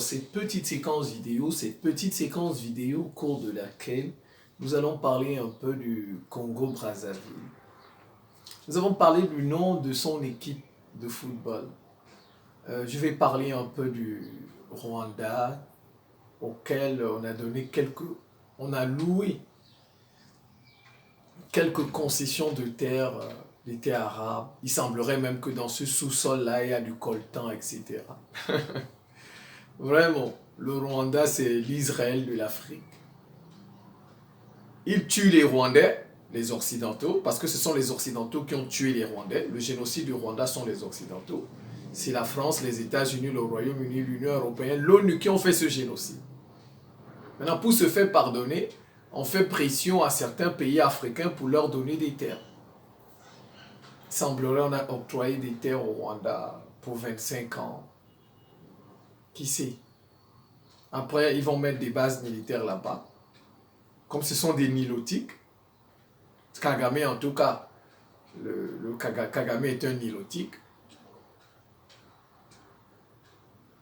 cette petite séquence vidéo au cours de laquelle nous allons parler un peu du Congo-Brazzaville. Nous avons parlé du nom de son équipe de football. Je vais parler un peu du Rwanda, auquel on a loué quelques concessions de terre, des terres arabes. Il semblerait même que dans ce sous-sol-là, il y a du coltan, etc. Vraiment, le Rwanda, c'est l'Israël de l'Afrique. Ils tuent les Rwandais, les Occidentaux, parce que ce sont les Occidentaux qui ont tué les Rwandais. Le génocide du Rwanda sont les Occidentaux. C'est la France, les États-Unis, le Royaume-Uni, l'Union européenne, l'ONU qui ont fait ce génocide. Maintenant, pour se faire pardonner, on fait pression à certains pays africains pour leur donner des terres. Il semblerait qu'on a octroyé des terres au Rwanda pour 25 ans. Qui sait? Après, ils vont mettre des bases militaires là-bas. Comme ce sont des nilotiques, Kagame en tout cas, Kagame est un nilotique.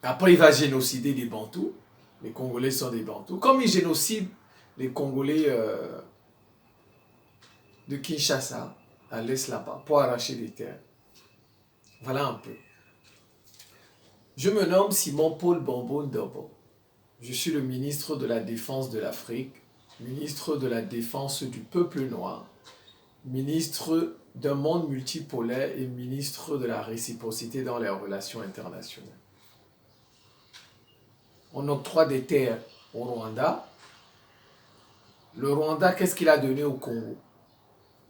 Après, il va génocider des Bantous. Les Congolais sont des Bantous. Comme il génocide les Congolais de Kinshasa, à l'est là-bas, pour arracher des terres. Voilà un peu. Je me nomme Simon-Paul Bombo-Ndobo. Je suis le ministre de la Défense de l'Afrique, ministre de la Défense du peuple noir, ministre d'un monde multipolaire et ministre de la réciprocité dans les relations internationales. On octroie des terres au Rwanda. Le Rwanda, qu'est-ce qu'il a donné au Congo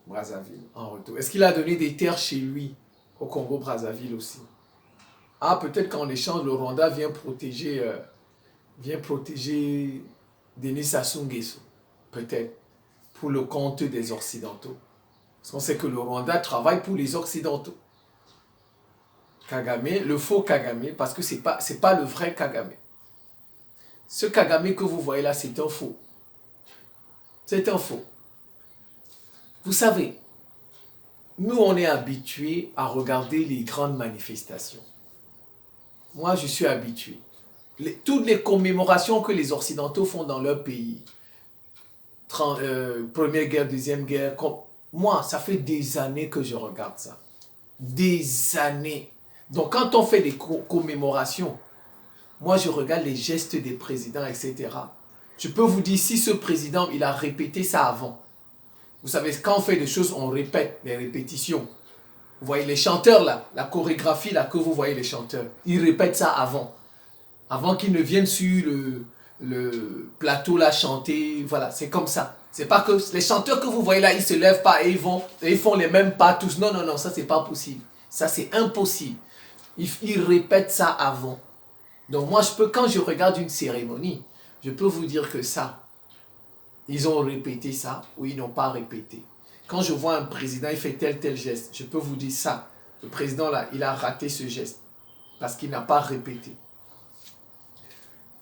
Brazzaville en retour? Est-ce qu'il a donné des terres chez lui au Congo Brazzaville aussi? Ah, peut-être qu'en échange, le Rwanda vient protéger Denis Sassou Nguesso. Peut-être pour le compte des Occidentaux. Parce qu'on sait que le Rwanda travaille pour les Occidentaux. Kagame, le faux Kagame, parce que c'est pas le vrai Kagame. Ce Kagame que vous voyez là, c'est un faux. C'est un faux. Vous savez, nous on est habitués à regarder les grandes manifestations. Moi je suis habitué. Toutes les commémorations que les Occidentaux font dans leur pays, Première guerre, Deuxième guerre, moi ça fait des années que je regarde ça. Des années. Donc quand on fait des commémorations, moi je regarde les gestes des présidents, etc. Je peux vous dire si ce président il a répété ça avant. Vous savez, quand on fait des choses, on répète les répétitions. Vous voyez les chanteurs là, la chorégraphie là que vous voyez les chanteurs, ils répètent ça avant. Avant qu'ils ne viennent sur le plateau là chanter, voilà, c'est comme ça. C'est pas que les chanteurs que vous voyez là, ils se lèvent pas et ils font les mêmes pas tous. Non, non, non, ça c'est pas possible. Ça c'est impossible. Ils répètent ça avant. Donc moi quand je regarde une cérémonie, je peux vous dire que ça, ils ont répété ça ou ils n'ont pas répété. Quand je vois un président, il fait tel geste, je peux vous dire ça. Le président là, il a raté ce geste parce qu'il n'a pas répété.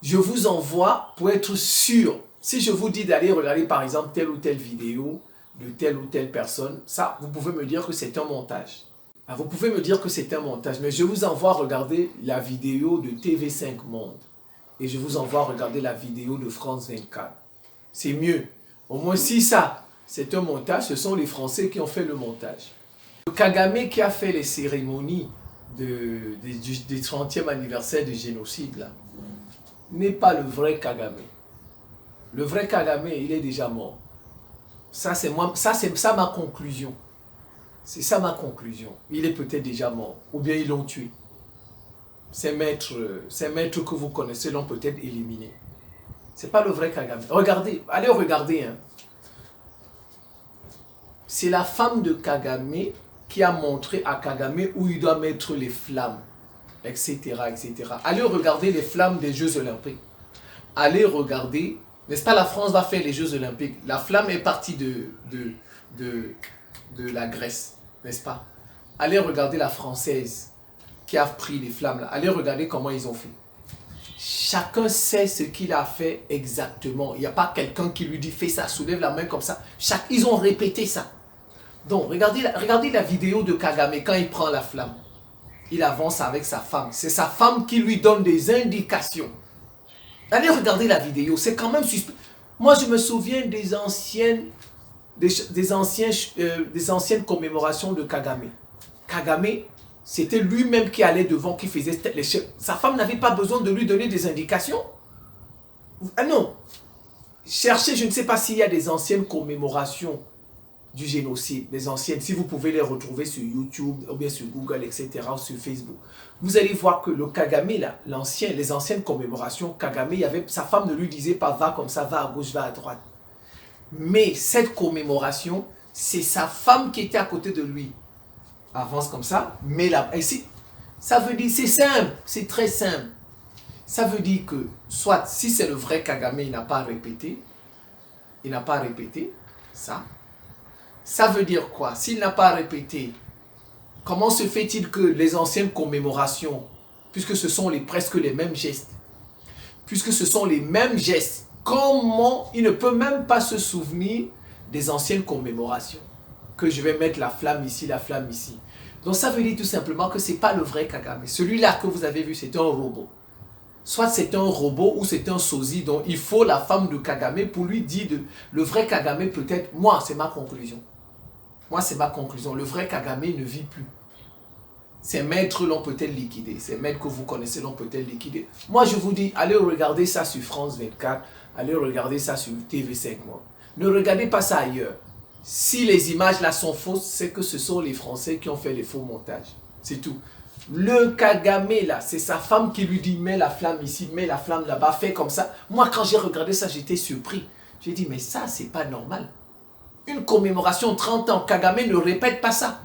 Je vous envoie pour être sûr. Si je vous dis d'aller regarder par exemple telle ou telle vidéo de telle ou telle personne, ça, vous pouvez me dire que c'est un montage. Vous pouvez me dire que c'est un montage, mais je vous envoie regarder la vidéo de TV5 Monde. Et je vous envoie regarder la vidéo de France 24. C'est mieux. Au moins si ça, c'est un montage, ce sont les Français qui ont fait le montage. Le Kagame qui a fait les cérémonies du 30e anniversaire du génocide, là, n'est pas le vrai Kagame. Le vrai Kagame, il est déjà mort. Ça, c'est ça ma conclusion. C'est ça ma conclusion. Il est peut-être déjà mort. Ou bien ils l'ont tué. Ces maîtres que vous connaissez l'ont peut-être éliminé. C'est pas le vrai Kagame. Regardez, allez regarder. Hein. C'est la femme de Kagame qui a montré à Kagame où il doit mettre les flammes, etc., etc. Allez regarder les flammes des Jeux Olympiques. Allez regarder, n'est-ce pas, la France va faire les Jeux Olympiques. La flamme est partie de la Grèce, n'est-ce pas? Allez regarder la Française qui a pris les flammes là. Allez regarder comment ils ont fait. Chacun sait ce qu'il a fait exactement. Il n'y a pas quelqu'un qui lui dit fais ça, soulève la main comme ça. Ils ont répété ça. Donc regardez la vidéo de Kagame quand il prend la flamme. Il avance avec sa femme. C'est sa femme qui lui donne des indications. Allez regarder la vidéo, c'est quand même suspect. Moi, je me souviens des anciennes commémorations de Kagame. Kagame, c'était lui-même qui allait devant, qui faisait les chefs. Sa femme n'avait pas besoin de lui donner des indications. Ah non. Cherchez, je ne sais pas s'il y a des anciennes commémorations du génocide, les anciennes, si vous pouvez les retrouver sur YouTube, ou bien sur Google, etc., ou sur Facebook. Vous allez voir que le Kagame, là, les anciennes commémorations, Kagame, sa femme ne lui disait pas, va comme ça, va à gauche, va à droite. Mais cette commémoration, c'est sa femme qui était à côté de lui. Avance comme ça, mais là, ici, ça veut dire, c'est simple, c'est très simple. Ça veut dire que, soit, si c'est le vrai Kagame, il n'a pas répété ça. Ça veut dire quoi? S'il n'a pas répété, comment se fait-il que les anciennes commémorations, puisque ce sont presque les mêmes gestes, comment il ne peut même pas se souvenir des anciennes commémorations? Que je vais mettre la flamme ici, la flamme ici. Donc ça veut dire tout simplement que ce n'est pas le vrai Kagame. Celui-là que vous avez vu, c'est un robot. Soit c'est un robot ou c'est un sosie. Donc il faut la femme de Kagame pour lui dire le vrai Kagame peut-être. Moi, c'est ma conclusion. Le vrai Kagame ne vit plus. Ces maîtres l'ont peut-être liquidé. Ces maîtres que vous connaissez l'ont peut-être liquidé. Moi, je vous dis, allez regarder ça sur France 24. Allez regarder ça sur TV5. Ne regardez pas ça ailleurs. Si les images là sont fausses, c'est que ce sont les Français qui ont fait les faux montages. C'est tout. Le Kagame là, c'est sa femme qui lui dit mets la flamme ici, mets la flamme là-bas, fais comme ça. Moi, quand j'ai regardé ça, j'étais surpris. J'ai dit, mais ça, c'est pas normal. Une commémoration 30 ans, Kagame ne répète pas ça.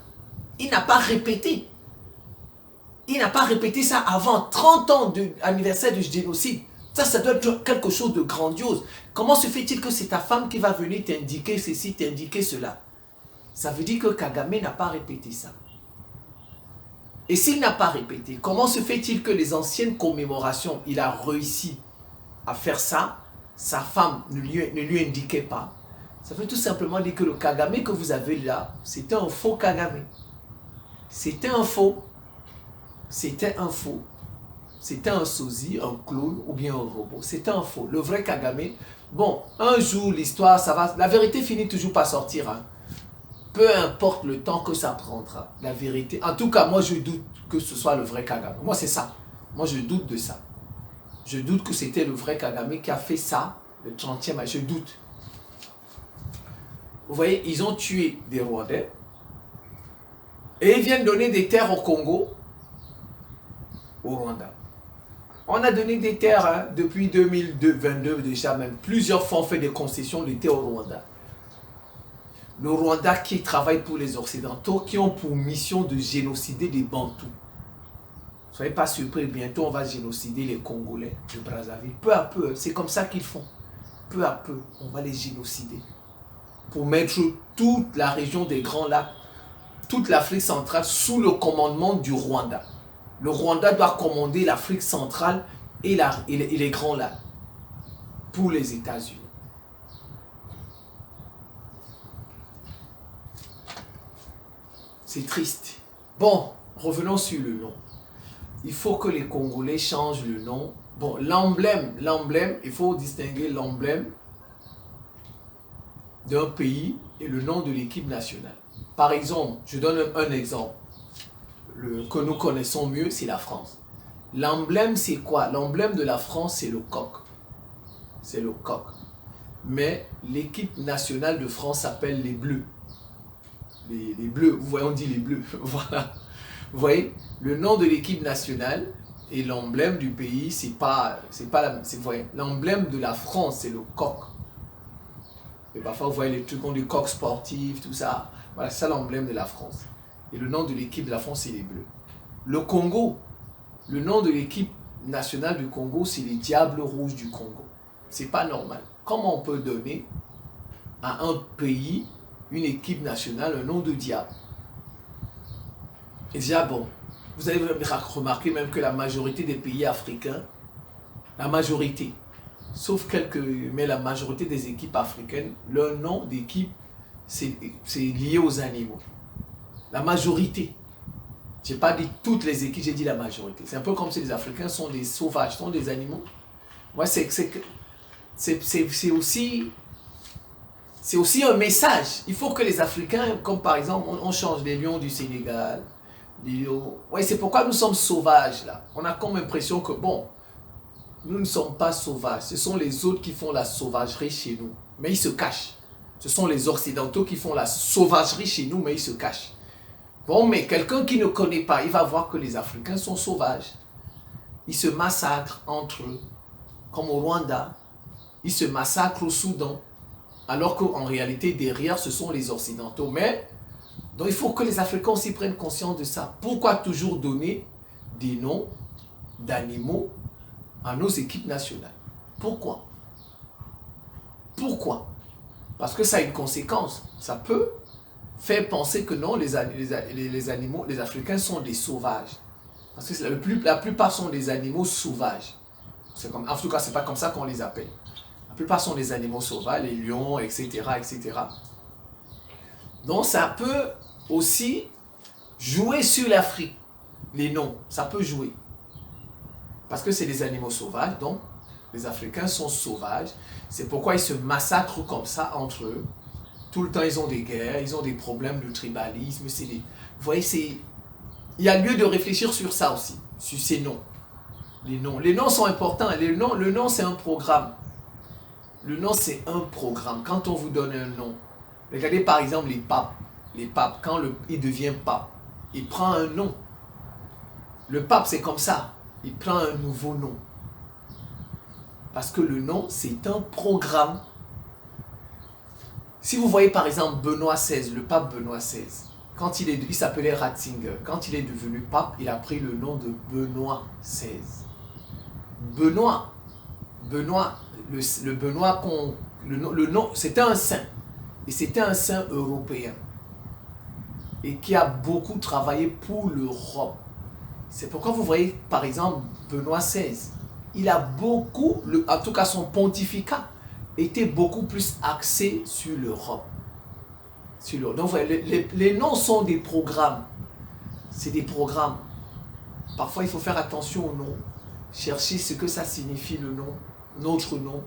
Il n'a pas répété. Il n'a pas répété ça avant 30 ans d'anniversaire du génocide. Ça doit être quelque chose de grandiose. Comment se fait-il que c'est ta femme qui va venir t'indiquer ceci, t'indiquer cela? Ça veut dire que Kagame n'a pas répété ça. Et s'il n'a pas répété, comment se fait-il que les anciennes commémorations, il a réussi à faire ça, sa femme ne lui indiquait pas? Ça veut tout simplement dire que le Kagame que vous avez là, c'était un faux Kagame. C'était un faux. C'était un faux. C'était un sosie, un clone ou bien un robot. C'était un faux. Le vrai Kagame, bon, un jour l'histoire, ça va. La vérité finit toujours par sortir. Hein. Peu importe le temps que ça prendra. La vérité. En tout cas, moi je doute que ce soit le vrai Kagame. Moi c'est ça. Moi je doute de ça. Je doute que c'était le vrai Kagame qui a fait ça, le 30e. Je doute. Vous voyez, ils ont tué des Rwandais. Et ils viennent donner des terres au Congo, au Rwanda. On a donné des terres hein, depuis 2022 déjà même. Plusieurs fois on fait des concessions de terres au Rwanda. Le Rwanda qui travaille pour les Occidentaux, qui ont pour mission de génocider les Bantous. Ne soyez pas surpris, bientôt on va génocider les Congolais de Brazzaville. Peu à peu, c'est comme ça qu'ils font. Peu à peu, on va les génocider. Pour mettre toute la région des Grands Lacs, toute l'Afrique centrale sous le commandement du Rwanda. Le Rwanda doit commander l'Afrique centrale et les Grands Lacs pour les États-Unis. C'est triste. Bon, revenons sur le nom. Il faut que les Congolais changent le nom. Bon, l'emblème, il faut distinguer l'emblème d'un pays et le nom de l'équipe nationale. Par exemple, je donne un exemple que nous connaissons mieux, c'est la France. L'emblème, c'est quoi? L'emblème de la France, c'est le coq. C'est le coq. Mais l'équipe nationale de France s'appelle les Bleus. Les Bleus, vous voyez, on dit les Bleus. Voilà. Vous voyez, le nom de l'équipe nationale et l'emblème du pays, c'est pas la, vous voyez, l'emblème de la France, c'est le coq. Et parfois, vous voyez les trucs, on dit coq sportif, tout ça. Voilà, c'est ça l'emblème de la France. Et le nom de l'équipe de la France, c'est les Bleus. Le Congo, le nom de l'équipe nationale du Congo, c'est les Diables Rouges du Congo. C'est pas normal. Comment on peut donner à un pays, une équipe nationale, un nom de diable? Et déjà, bon, vous avez remarqué même que la majorité des pays africains, la majorité, sauf quelques, mais la majorité des équipes africaines, leur nom d'équipe, c'est lié aux animaux. La majorité. Je n'ai pas dit toutes les équipes, j'ai dit la majorité. C'est un peu comme si les Africains sont des sauvages, sont des animaux. Ouais, c'est aussi... C'est aussi un message. Il faut que les Africains, comme par exemple, on change les lions du Sénégal. Les lions... Ouais, c'est pourquoi nous sommes sauvages là. On a comme l'impression que, bon, nous ne sommes pas sauvages. Ce sont les autres qui font la sauvagerie chez nous. Mais ils se cachent. Ce sont les Occidentaux qui font la sauvagerie chez nous, mais ils se cachent. Bon, mais quelqu'un qui ne connaît pas, il va voir que les Africains sont sauvages. Ils se massacrent entre eux, comme au Rwanda. Ils se massacrent au Soudan. Alors qu'en réalité, derrière, ce sont les Occidentaux. Mais, donc il faut que les Africains aussi prennent conscience de ça. Pourquoi toujours donner des noms d'animaux à nos équipes nationales? Pourquoi? Pourquoi? Parce que ça a une conséquence. Ça peut faire penser que non, les animaux, les Africains sont des sauvages. Parce que la plupart sont des animaux sauvages. En tout cas, ce n'est pas comme ça qu'on les appelle. La plupart sont des animaux sauvages, les lions, etc., etc. Donc ça peut aussi jouer sur l'Afrique. Les noms, ça peut jouer. Parce que c'est des animaux sauvages, donc les Africains sont sauvages. C'est pourquoi ils se massacrent comme ça entre eux. Tout le temps, ils ont des guerres, ils ont des problèmes de tribalisme. Vous voyez, il y a lieu de réfléchir sur ça aussi, sur ces noms. Les noms sont importants. Le nom, c'est un programme. Le nom, c'est un programme. Quand on vous donne un nom, regardez par exemple les papes. Les papes, quand il devient pape, il prend un nom. Le pape, c'est comme ça. Il prend un nouveau nom. Parce que le nom, c'est un programme. Si vous voyez par exemple Benoît XVI, le pape Benoît XVI, quand il s'appelait Ratzinger. Quand il est devenu pape, il a pris le nom de Benoît XVI. Benoît, le Benoît, le nom, c'était un saint. Et c'était un saint européen. Et qui a beaucoup travaillé pour l'Europe. C'est pourquoi vous voyez, par exemple, Benoît XVI. Il a beaucoup, en tout cas son pontificat, était beaucoup plus axé sur l'Europe. Donc, vous voyez, les noms sont des programmes. C'est des programmes. Parfois, il faut faire attention au nom. Chercher ce que ça signifie le nom, notre nom,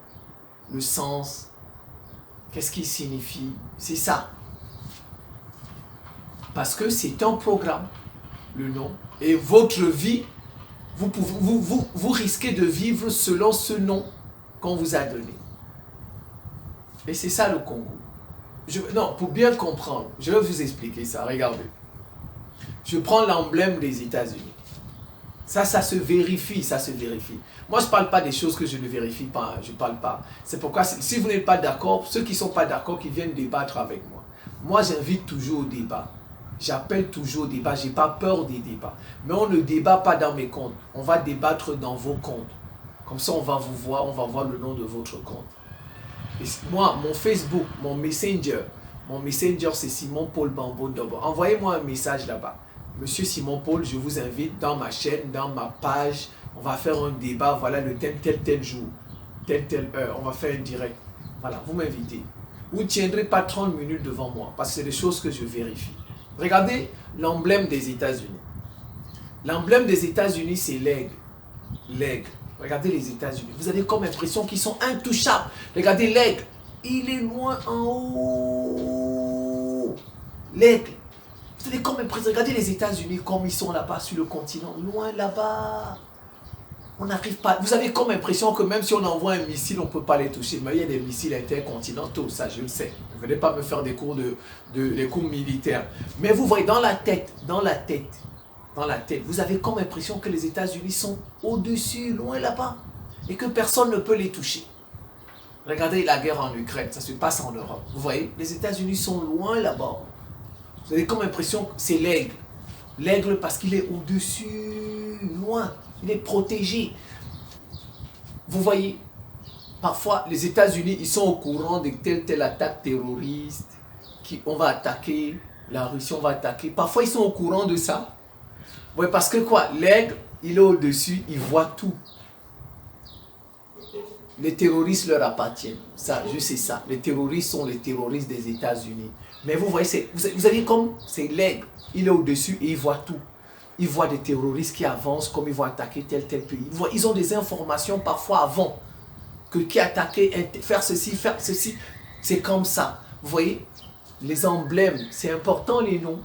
le sens. Qu'est-ce qu'il signifie? C'est ça. Parce que c'est un programme, le nom. Et votre vie, vous risquez de vivre selon ce nom qu'on vous a donné. Et c'est ça le Congo. Non, pour bien comprendre, je vais vous expliquer ça. Regardez. Je prends l'emblème des États-Unis. Ça se vérifie, ça se vérifie. Moi, je ne parle pas des choses que je ne vérifie pas. Je ne parle pas. C'est pourquoi, si vous n'êtes pas d'accord, ceux qui ne sont pas d'accord, qui viennent débattre avec moi. Moi, j'invite toujours au débat. J'appelle toujours au débat. Je n'ai pas peur des débats. Mais on ne débat pas dans mes comptes. On va débattre dans vos comptes. Comme ça, on va vous voir, on va voir le nom de votre compte. Et moi, mon Facebook, mon Messenger, c'est Simon Paul Bambo Dobo. Envoyez-moi un message là-bas. Monsieur Simon Paul, je vous invite dans ma chaîne, dans ma page. On va faire un débat, voilà le thème tel jour, telle heure. On va faire un direct. Voilà, vous m'invitez. Vous ne tiendrez pas 30 minutes devant moi parce que c'est des choses que je vérifie. Regardez l'emblème des États-Unis. L'emblème des États-Unis, c'est l'aigle. L'aigle. Regardez les États-Unis. Vous avez comme impression qu'ils sont intouchables. Regardez l'aigle. Il est loin en haut. L'aigle. Vous avez comme impression. Regardez les États-Unis comme ils sont là-bas sur le continent. Loin là-bas. On n'arrive pas. Vous avez comme impression que même si on envoie un missile, on ne peut pas les toucher. Mais il y a des missiles intercontinentaux. Ça, je le sais. Ne venez pas me faire des cours des cours militaires. Mais vous voyez, dans la tête, vous avez comme impression que les États-Unis sont au-dessus, loin là-bas, et que personne ne peut les toucher. Regardez la guerre en Ukraine, ça se passe en Europe. Vous voyez, les États-Unis sont loin là-bas. Vous avez comme impression que c'est l'aigle. L'aigle parce qu'il est au-dessus, loin, il est protégé. Vous voyez, parfois les États-Unis, ils sont au courant de telle attaque terroriste, on va attaquer, la Russie, on va attaquer. Parfois, ils sont au courant de ça. Oui, parce que quoi? L'aigle, il est au-dessus, il voit tout. Les terroristes leur appartiennent. Ça, je sais ça. Les terroristes sont les terroristes des États-Unis. Mais vous voyez, vous avez comme, c'est l'aigle. Il est au-dessus et il voit tout. Ils voient des terroristes qui avancent, comme ils vont attaquer tel pays. Ils ont des informations parfois avant. qui attaquait, faire ceci, faire ceci. C'est comme ça. Vous voyez, les emblèmes, c'est important les noms.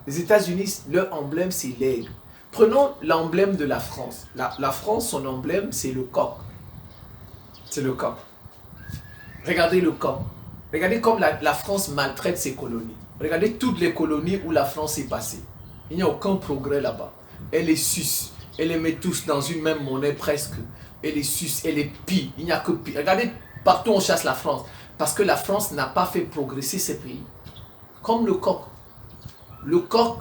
Les États-Unis, leur emblème, c'est l'aigle. Prenons l'emblème de la France. La France, son emblème, c'est le coq. C'est le coq. Regardez le coq. Regardez comme la France maltraite ses colonies. Regardez toutes les colonies où la France est passée. Il n'y a aucun progrès là-bas. Elle les suce. Elle les met tous dans une même monnaie presque. Elle les suce, elle les pille. Il n'y a que pire. Regardez, partout on chasse la France. Parce que la France n'a pas fait progresser ces pays. Comme le coq. Le coq,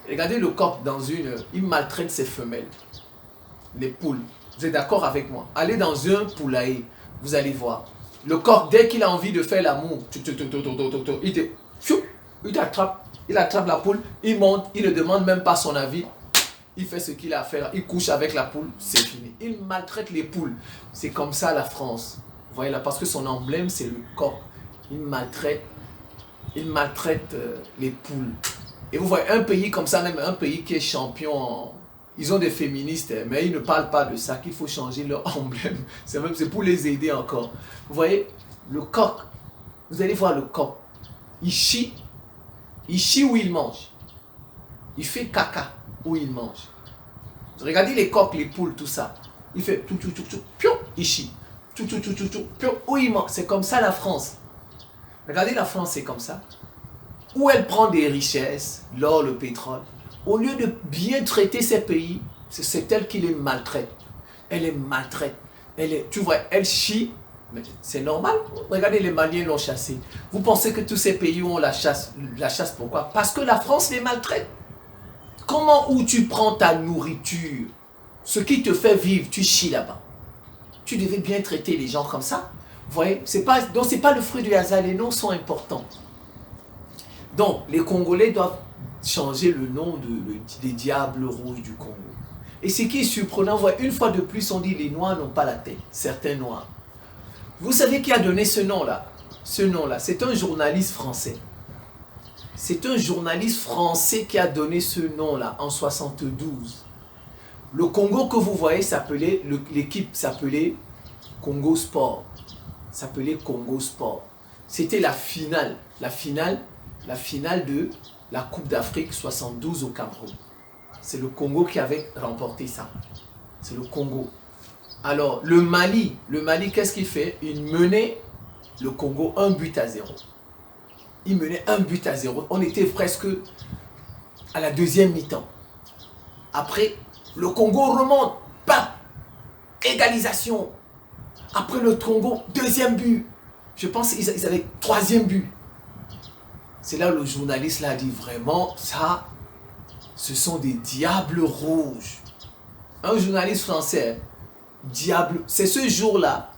regardez le coq dans il maltraite ses femelles. Les poules. Vous êtes d'accord avec moi? Allez dans un poulailler, vous allez voir. Le coq, dès qu'il a envie de faire l'amour, il t'attrape. Il attrape la poule, il monte, il ne demande même pas son avis. Il fait ce qu'il a à faire, il couche avec la poule, c'est fini. Il maltraite les poules. C'est comme ça la France. Vous voyez là, parce que son emblème, c'est le coq. Il maltraite les poules. Et vous voyez, un pays comme ça, même un pays qui est champion, ils ont des féministes, mais ils ne parlent pas de ça, qu'il faut changer leur emblème. C'est pour les aider encore. Vous voyez, le coq, vous allez voir le coq. Il chie où il mange. Il fait caca où il mange. Regardez les coqs, les poules, tout ça. Il fait tout, il chie. Tout, où il mange. C'est comme ça la France. Regardez la France, c'est comme ça. Où elle prend des richesses, l'or, le pétrole. Au lieu de bien traiter ces pays, c'est elle qui les maltraite. Elle les maltraite. Tu vois, elle chie. Mais c'est normal. Regardez, les Maliens l'ont chassé. Vous pensez que tous ces pays ont la chasse pourquoi? Parce que la France les maltraite. Comment où tu prends ta nourriture, ce qui te fait vivre, tu chies là-bas. Tu devais bien traiter les gens comme ça. Vous voyez, donc c'est pas le fruit du hasard. Les noms sont importants. Donc, les Congolais doivent changer le nom des diables rouges du Congo. Et ce qui est surprenant, une fois de plus, on dit les Noirs n'ont pas la tête. Certains Noirs. Vous savez qui a donné ce nom-là? Ce nom-là, c'est un journaliste français. C'est un journaliste français qui a donné ce nom-là en 72. Le Congo que vous voyez, l'équipe s'appelait Congo Sport. S'appelait Congo Sport. C'était la finale de la Coupe d'Afrique 72 au Cameroun. C'est le Congo qui avait remporté ça. C'est le Congo. Alors, le Mali, qu'est-ce qu'il fait? Il menait le Congo 1-0. Il menait 1-0. On était presque à la deuxième mi-temps. Après, le Congo remonte. Bam! Égalisation. Après le Congo, deuxième but. Je pense qu'ils avaient troisième but. C'est là où le journaliste a dit vraiment, ça, ce sont des diables rouges. Un journaliste français, diable. C'est ce jour-là,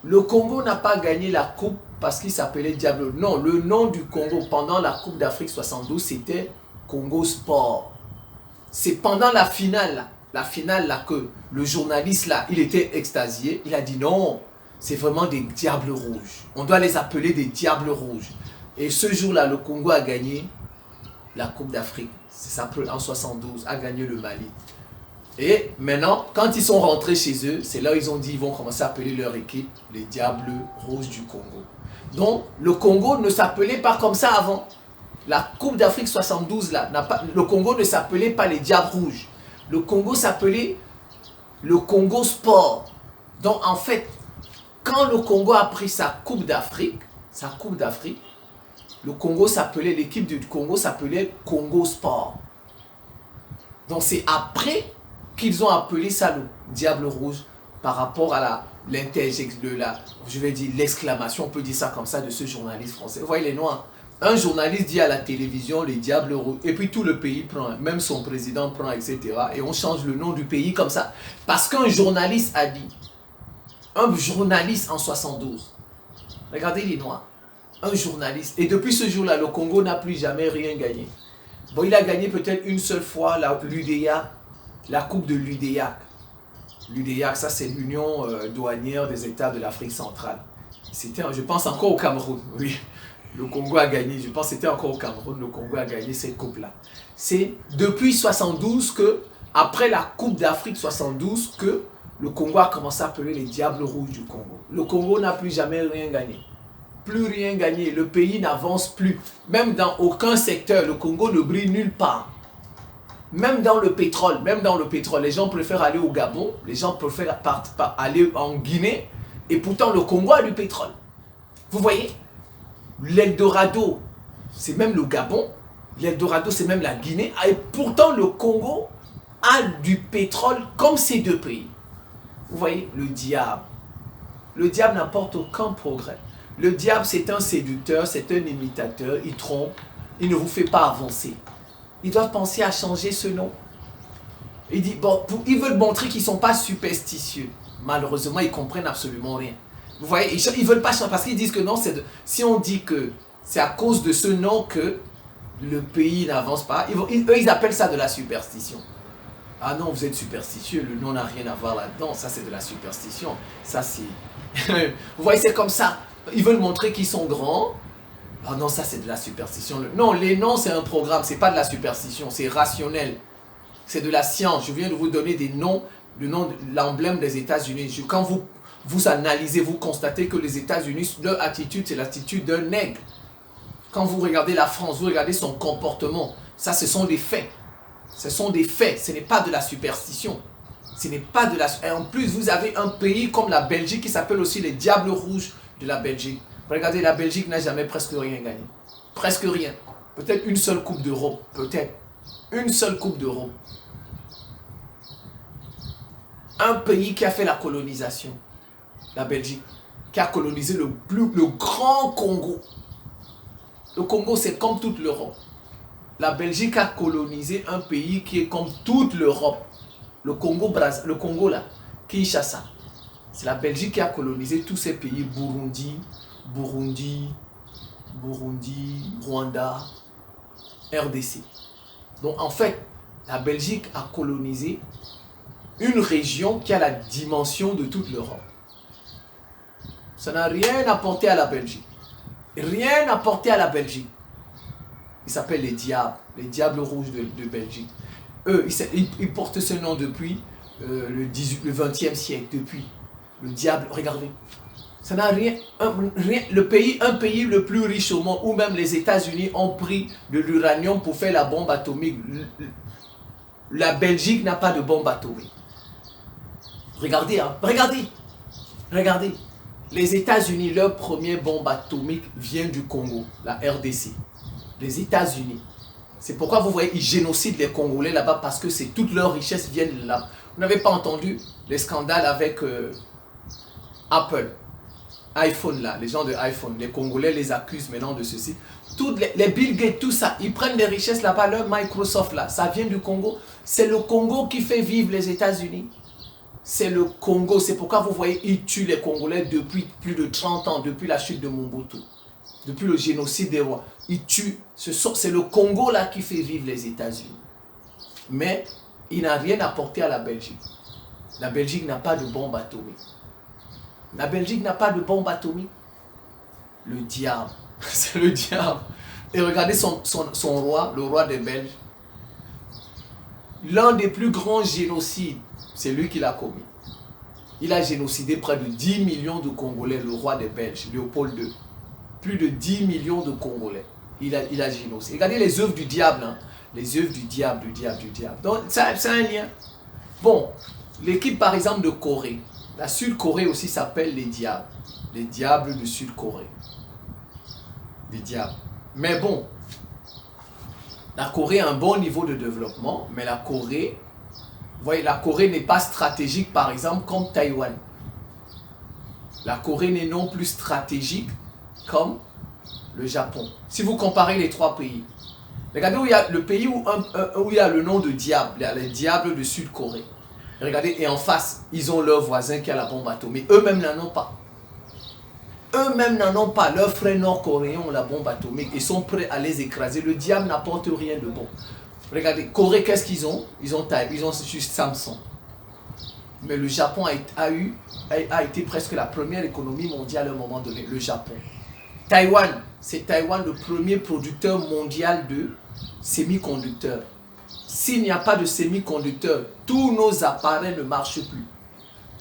le Congo n'a pas gagné la coupe parce qu'il s'appelait Diable. Non, le nom du Congo pendant la Coupe d'Afrique 72, c'était Congo Sport. C'est pendant la finale là, que le journaliste là, il était extasié. Il a dit non, c'est vraiment des diables rouges. On doit les appeler des diables rouges. Et ce jour-là, le Congo a gagné la Coupe d'Afrique. C'est ça, en 72, a gagné le Mali. Et maintenant, quand ils sont rentrés chez eux, c'est là où ils ont dit qu'ils vont commencer à appeler leur équipe les Diables Rouges du Congo. Donc, le Congo ne s'appelait pas comme ça avant. La Coupe d'Afrique 72, là, le Congo ne s'appelait pas les Diables Rouges. Le Congo s'appelait le Congo Sport. Donc, en fait, quand le Congo a pris sa Coupe d'Afrique, le Congo s'appelait, l'équipe du Congo s'appelait Congo Sport. Donc, c'est après qu'ils ont appelé ça le Diable Rouge par rapport à l'exclamation, on peut dire ça comme ça, de ce journaliste français. Vous voyez les Noirs. Un journaliste dit à la télévision les Diables Rouges, et puis tout le pays prend, même son président prend, etc. Et on change le nom du pays comme ça. Parce qu'un journaliste a dit, un journaliste en 72, regardez les Noirs, un journaliste. Et depuis ce jour-là, le Congo n'a plus jamais rien gagné. Bon, il a gagné peut-être une seule fois l'UDEA, la coupe de l'UDEAC. L'UDEAC, ça c'est l'Union douanière des États de l'Afrique centrale. C'était, je pense, encore au Cameroun, oui. Le Congo a gagné, je pense que c'était encore au Cameroun, le Congo a gagné cette coupe-là. C'est depuis 72 que, après la Coupe d'Afrique 72, que le Congo a commencé à appeler les diables rouges du Congo. Le Congo n'a plus jamais rien gagné. Plus rien gagné. Le pays n'avance plus. Même dans aucun secteur, le Congo ne brille nulle part. Même dans le pétrole, les gens préfèrent aller au Gabon, les gens préfèrent aller en Guinée, et pourtant le Congo a du pétrole. Vous voyez, l'Eldorado, c'est même le Gabon, l'Eldorado, c'est même la Guinée, et pourtant le Congo a du pétrole comme ces deux pays. Vous voyez, le diable n'apporte aucun progrès. Le diable, c'est un séducteur, c'est un imitateur, il trompe, il ne vous fait pas avancer. Ils doivent penser à changer ce nom. Il dit, bon, ils veulent montrer qu'ils ne sont pas superstitieux. Malheureusement, ils ne comprennent absolument rien. Vous voyez, ils ne veulent pas changer parce qu'ils disent que non, si on dit que c'est à cause de ce nom que le pays n'avance pas, eux, ils appellent ça de la superstition. Ah non, vous êtes superstitieux, le nom n'a rien à voir là-dedans, ça c'est de la superstition. Ça c'est... Vous voyez, c'est comme ça. Ils veulent montrer qu'ils sont grands. Ah non, ça c'est de la superstition. Non, les noms c'est un programme, c'est pas de la superstition, c'est rationnel. C'est de la science. Je viens de vous donner des noms, le nom, l'emblème des États-Unis. Quand vous analysez, vous constatez que les États-Unis, leur attitude, c'est l'attitude d'un nègre. Quand vous regardez la France, vous regardez son comportement. Ça, ce sont des faits. Ce sont des faits, ce n'est pas de la superstition. Ce n'est pas de la... Et en plus, vous avez un pays comme la Belgique qui s'appelle aussi les Diables Rouges de la Belgique. Regardez, la Belgique n'a jamais presque rien gagné. Presque rien. Peut-être une seule coupe d'Europe. Peut-être. Une seule coupe d'Europe. Un pays qui a fait la colonisation. La Belgique. Qui a colonisé le grand Congo. Le Congo, c'est comme toute l'Europe. La Belgique a colonisé un pays qui est comme toute l'Europe. Le Congo là, Kinshasa. C'est la Belgique qui a colonisé tous ces pays. Burundi, Rwanda, RDC. Donc en fait, la Belgique a colonisé une région qui a la dimension de toute l'Europe. Ça n'a rien apporté à la Belgique. Rien apporté à la Belgique. Ils s'appellent les diables rouges de Belgique. Eux, ils portent ce nom depuis le 20e siècle, depuis le diable. Regardez, ça n'a rien. Un pays le plus riche au monde, ou même les États-Unis ont pris de l'uranium pour faire la bombe atomique. La Belgique n'a pas de bombe atomique. Regardez, hein, regardez. Les États-Unis, leur première bombe atomique vient du Congo, la RDC. Les États-Unis. C'est pourquoi vous voyez, ils génocident les Congolais là-bas parce que toutes leurs richesses viennent là. Vous n'avez pas entendu les scandales avec Apple, iPhone là, les gens de iPhone. Les Congolais les accusent maintenant de ceci. Toutes les Bill Gates, tout ça, ils prennent des richesses là-bas, leur Microsoft là, ça vient du Congo. C'est le Congo qui fait vivre les États-Unis. C'est le Congo. C'est pourquoi vous voyez, ils tuent les Congolais depuis plus de 30 ans, depuis la chute de Mobutu. Depuis le génocide des rois, ils tuent. C'est le Congo là qui fait vivre les États-Unis. Mais il n'a rien apporté à la Belgique. La Belgique n'a pas de bombe atomique. La Belgique n'a pas de bombe atomique. Le diable. C'est le diable. Et regardez son roi, le roi des Belges. L'un des plus grands génocides, c'est lui qui l'a commis. Il a génocidé près de 10 millions de Congolais, le roi des Belges, Léopold II. Plus de 10 millions de Congolais. Il a génocidé. Regardez les œuvres du diable. Hein. Les œuvres du diable. Donc, c'est un lien. Bon, l'équipe par exemple de Corée. La Sud-Corée aussi s'appelle les diables. Les diables de Sud-Corée. Les diables. Mais bon, la Corée a un bon niveau de développement. Mais la Corée, vous voyez, la Corée n'est pas stratégique par exemple comme Taïwan. La Corée n'est non plus stratégique comme le Japon. Si vous comparez les trois pays, regardez où il y a le pays où il y a le nom de diable, il y a les diables de Sud-Corée. Regardez, et en face, ils ont leur voisin qui a la bombe atomique. Eux-mêmes n'en ont pas. Eux-mêmes n'en ont pas. Leurs frères nord-coréens ont la bombe atomique. Ils sont prêts à les écraser. Le diable n'apporte rien de bon. Regardez, Corée, qu'est-ce qu'ils ont? Ils ont juste Samsung. Mais le Japon a été presque la première économie mondiale à un moment donné. Le Japon. Taïwan, c'est Taïwan le premier producteur mondial de semi-conducteurs. S'il n'y a pas de semi-conducteurs, tous nos appareils ne marchent plus.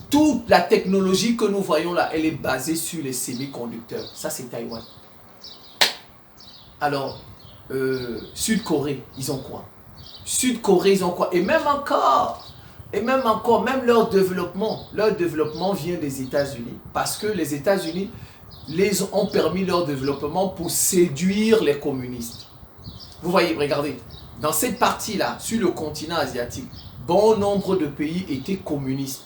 Toute la technologie que nous voyons là, elle est basée sur les semi-conducteurs. Ça, c'est Taïwan. Alors, Sud-Corée, ils ont quoi? Sud-Corée, ils ont quoi? Et même encore, même leur développement vient des États-Unis. Parce que les États-Unis ont permis leur développement pour séduire les communistes. Vous voyez, regardez, dans cette partie-là, sur le continent asiatique, bon nombre de pays étaient communistes.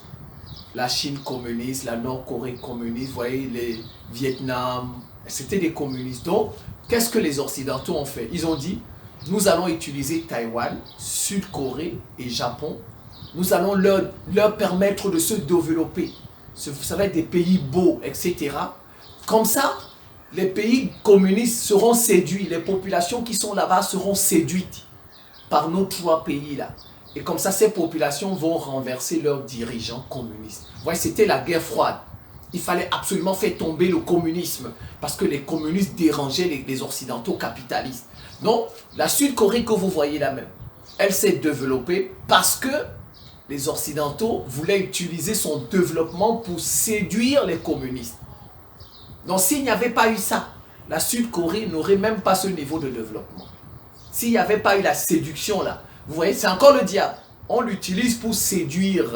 La Chine communiste, la Nord-Corée communiste, vous voyez, les Vietnam, c'était des communistes. Donc, qu'est-ce que les Occidentaux ont fait? Ils ont dit, nous allons utiliser Taïwan, Sud-Corée et Japon. Nous allons leur permettre de se développer. Ça va être des pays beaux, etc. Comme ça, les pays communistes seront séduits. Les populations qui sont là-bas seront séduites par nos 3 pays-là. Et comme ça, ces populations vont renverser leurs dirigeants communistes. Vous voyez, c'était la guerre froide. Il fallait absolument faire tomber le communisme parce que les communistes dérangeaient les Occidentaux capitalistes. Donc, la Sud-Corée que vous voyez là même, elle s'est développée parce que les Occidentaux voulaient utiliser son développement pour séduire les communistes. Donc, s'il n'y avait pas eu ça, la Sud-Corée n'aurait même pas ce niveau de développement. S'il n'y avait pas eu la séduction là, vous voyez, c'est encore le diable. On l'utilise pour séduire.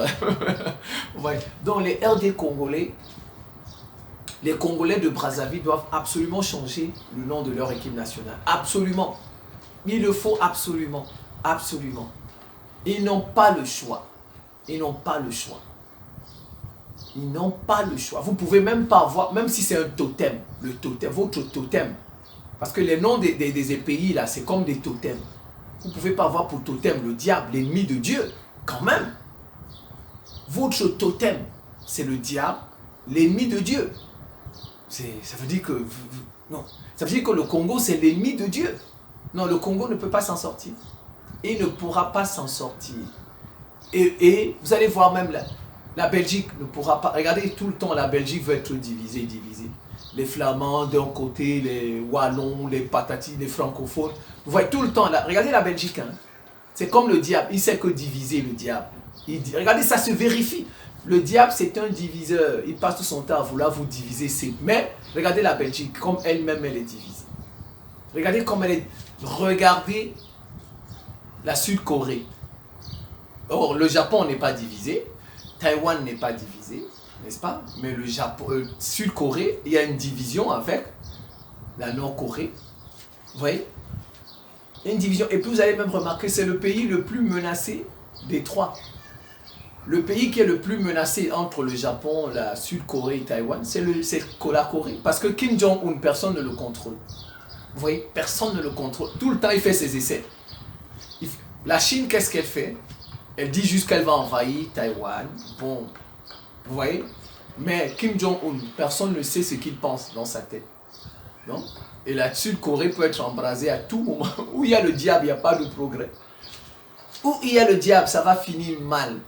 Ouais. Donc les RD Congolais, les Congolais de Brazzaville doivent absolument changer le nom de leur équipe nationale. Absolument. Il le faut absolument. Absolument. Ils n'ont pas le choix. Ils n'ont pas le choix. Ils n'ont pas le choix. Vous ne pouvez même pas avoir, même si c'est un totem, le totem, votre totem. Parce que les noms des pays là, c'est comme des totems. Vous ne pouvez pas avoir pour totem le diable, l'ennemi de Dieu, quand même. Votre totem, c'est le diable, l'ennemi de Dieu. Ça veut dire que... Non. Ça veut dire que le Congo, c'est l'ennemi de Dieu. Non, le Congo ne peut pas s'en sortir. Il ne pourra pas s'en sortir. Et vous allez voir même la Belgique ne pourra pas... Regardez, tout le temps, la Belgique veut être divisée. Les Flamands d'un côté, les Wallons, les Patatis, les francophones. Vous voyez tout le temps, là, regardez la Belgique. Hein. C'est comme le diable, il sait que diviser le diable. Regardez, ça se vérifie. Le diable, c'est un diviseur. Il passe tout son temps à vouloir vous diviser. Mais regardez la Belgique, comme elle-même, elle est divisée. Regardez comme elle est... Regardez la Sud-Corée. Or, le Japon n'est pas divisé. Taïwan n'est pas divisé. N'est-ce pas? Mais le Sud-Corée, il y a une division avec la Nord-Corée. Vous voyez? Il y a une division. Et puis vous allez même remarquer, c'est le pays le plus menacé des 3. Le pays qui est le plus menacé entre le Japon, la Sud-Corée et Taïwan, c'est la Corée. Parce que Kim Jong-un, personne ne le contrôle. Vous voyez? Personne ne le contrôle. Tout le temps, il fait ses essais. La Chine, qu'est-ce qu'elle fait? Elle dit juste qu'elle va envahir Taïwan. Bon... Vous voyez? Mais Kim Jong-un, personne ne sait ce qu'il pense dans sa tête. Non? Et la Sud-Corée peut être embrasée à tout moment. Où il y a le diable, il n'y a pas de progrès. Où il y a le diable, ça va finir mal.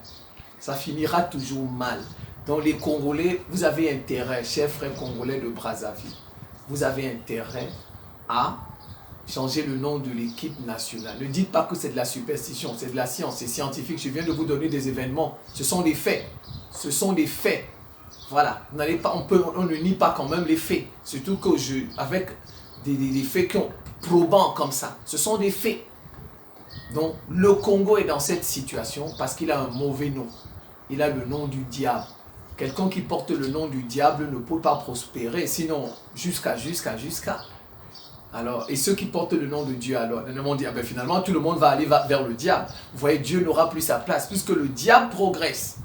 Ça finira toujours mal. Donc les Congolais, vous avez intérêt, chers frères congolais de Brazzaville, vous avez intérêt à changer le nom de l'équipe nationale. Ne dites pas que c'est de la superstition, c'est de la science, c'est scientifique. Je viens de vous donner des événements. Ce sont des faits. Ce sont des faits. Voilà. On ne nie pas quand même les faits. Surtout que avec des faits qui ont probants comme ça. Ce sont des faits. Donc, le Congo est dans cette situation parce qu'il a un mauvais nom. Il a le nom du diable. Quelqu'un qui porte le nom du diable ne peut pas prospérer. Sinon, jusqu'à. Alors, et ceux qui portent le nom de Dieu, alors, on dit, ah ben finalement, tout le monde va aller vers le diable. Vous voyez, Dieu n'aura plus sa place puisque le diable progresse.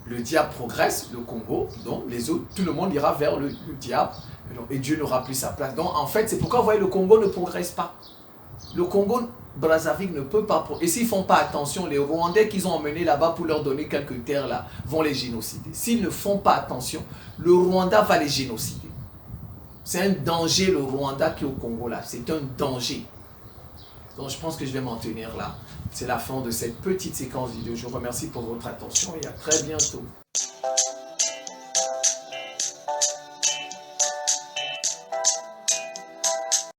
Le diable progresse, le Congo, donc les autres, tout le monde ira vers le diable et Dieu n'aura plus sa place. Donc en fait, c'est pourquoi vous voyez, le Congo ne progresse pas. Le Congo, Brazzaville ne peut pas progresser. Et s'ils ne font pas attention, les Rwandais qu'ils ont emmenés là-bas pour leur donner quelques terres là, vont les génocider. S'ils ne font pas attention, le Rwanda va les génocider. C'est un danger le Rwanda qui est au Congo là, c'est un danger. Donc je pense que je vais m'en tenir là. C'est la fin de cette petite séquence vidéo. Je vous remercie pour votre attention et à très bientôt.